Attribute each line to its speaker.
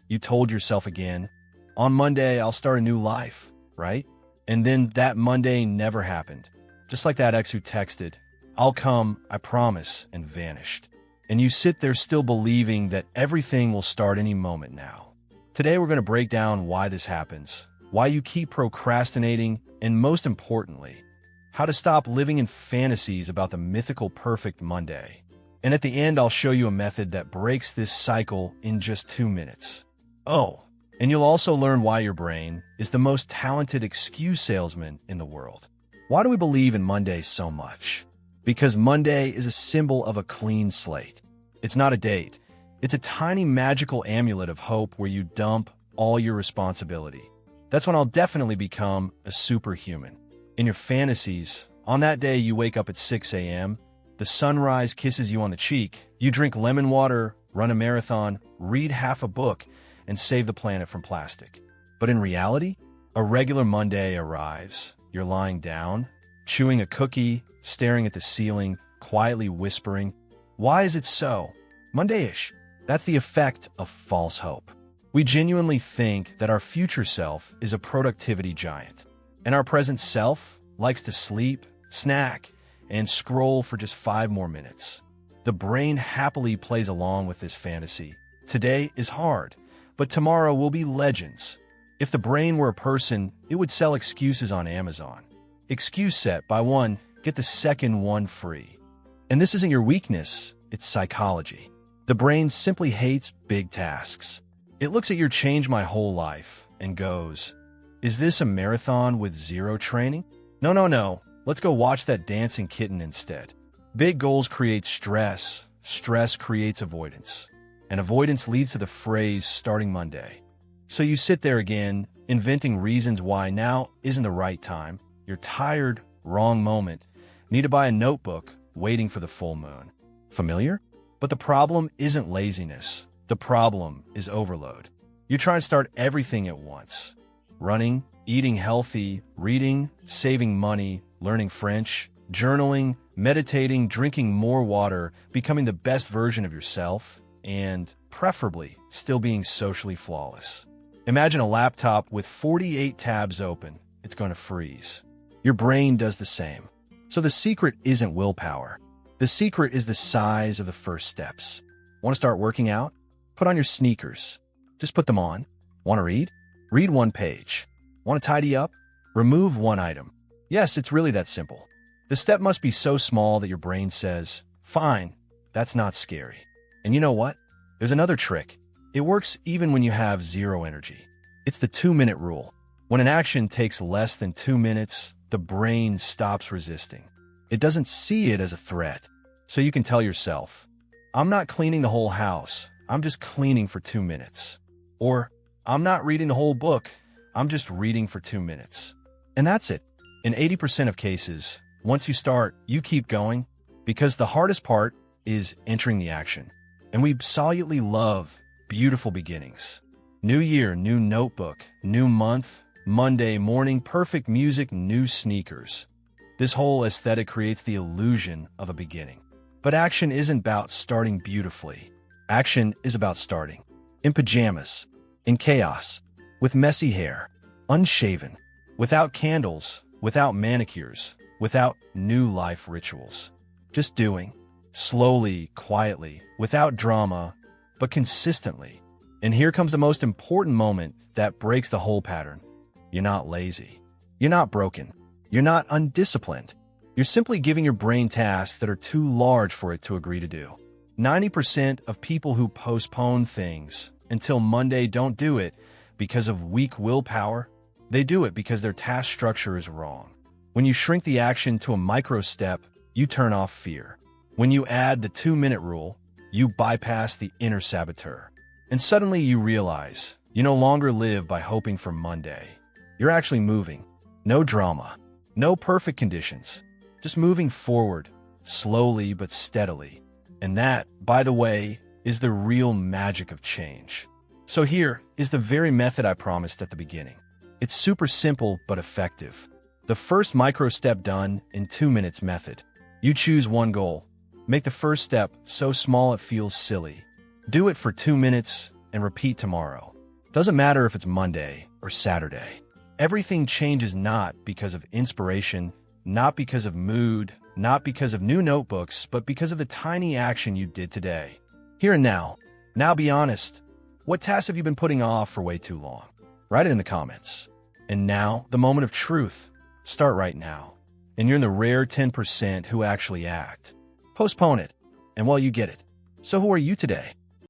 Speaker 1: You told yourself again, on Monday, I'll start a new life, right? And then that Monday never happened. Just like that ex who texted, I'll come, I promise, and vanished. And you sit there still believing that everything will start any moment now. Today, we're going to break down why this happens, why you keep procrastinating, and most importantly, how to stop living in fantasies about the mythical perfect Monday. And at the end, I'll show you a method that breaks this cycle in just 2 minutes. Oh, and you'll also learn why your brain is the most talented excuse salesman in the world. Why do we believe in Monday so much? Because Monday is a symbol of a clean slate. It's not a date. It's a tiny magical amulet of hope where you dump all your responsibility. That's when I'll definitely become a superhuman. In your fantasies, on that day you wake up at 6 a.m., the sunrise kisses you on the cheek, you drink lemon water, run a marathon, read half a book, and save the planet from plastic. But in reality, a regular Monday arrives. You're lying down, chewing a cookie, staring at the ceiling, quietly whispering, "Why is it so? Monday-ish." That's the effect of false hope. We genuinely think that our future self is a productivity giant, and our present self likes to sleep, snack, and scroll for just 5 more minutes. The brain happily plays along with this fantasy. Today is hard, but tomorrow will be legends. If the brain were a person, it would sell excuses on Amazon. Excuse set, buy one, get the second one free. And this isn't your weakness, it's psychology. The brain simply hates big tasks. It looks at your change my whole life and goes, is this a marathon with 0 training? No. Let's go watch that dancing kitten instead. Big goals create stress. Stress creates avoidance. And avoidance leads to the phrase starting Monday. So you sit there again, inventing reasons why now isn't the right time. You're tired, wrong moment. Need to buy a notebook, waiting for the full moon. Familiar? But the problem isn't laziness. The problem is overload. You try and start everything at once. Running, eating healthy, reading, saving money, learning French, journaling, meditating, drinking more water, becoming the best version of yourself, and, preferably, still being socially flawless. Imagine a laptop with 48 tabs open. It's going to freeze. Your brain does the same. So the secret isn't willpower. The secret is the size of the first steps. Want to start working out? Put on your sneakers. Just put them on. Want to read? Read 1 page. Want to tidy up? Remove 1 item. Yes, it's really that simple. The step must be so small that your brain says, fine, that's not scary. And you know what? There's another trick. It works even when you have 0 energy. It's the 2-minute rule. When an action takes less than 2 minutes, the brain stops resisting. It doesn't see it as a threat. So you can tell yourself, I'm not cleaning the whole house. I'm just cleaning for 2 minutes. Or, I'm not reading the whole book. I'm just reading for 2 minutes. And that's it. In 80% of cases, once you start, you keep going, because the hardest part is entering the action. And we absolutely love beautiful beginnings. New year, new notebook, new month, Monday morning, perfect music, new sneakers. This whole aesthetic creates the illusion of a beginning. But action isn't about starting beautifully. Action is about starting. In pajamas, in chaos, with messy hair, unshaven, without candles, without manicures, without new life rituals. Just doing, slowly, quietly, without drama, but consistently. And here comes the most important moment that breaks the whole pattern. You're not lazy. You're not broken. You're not undisciplined. You're simply giving your brain tasks that are too large for it to agree to do. 90% of people who postpone things until Monday don't do it because of weak willpower. They do it because their task structure is wrong. When you shrink the action to a micro step, you turn off fear. When you add the 2-minute rule, you bypass the inner saboteur. And suddenly you realize you no longer live by hoping for Monday. You're actually moving. No drama. No perfect conditions. Just moving forward, slowly but steadily. And that, by the way, is the real magic of change. So here is the very method I promised at the beginning. It's super simple but effective. The first micro step done in 2 minutes method. You choose one goal. Make the first step so small it feels silly. Do it for 2 minutes and repeat tomorrow. Doesn't matter if it's Monday or Saturday. Everything changes not because of inspiration, not because of mood, not because of new notebooks, but because of the tiny action you did today. Here and now. Now be honest. What tasks have you been putting off for way too long? Write it in the comments. And now, the moment of truth. Start right now. And you're in the rare 10% who actually act. Postpone it. And well, you get it. So who are you today?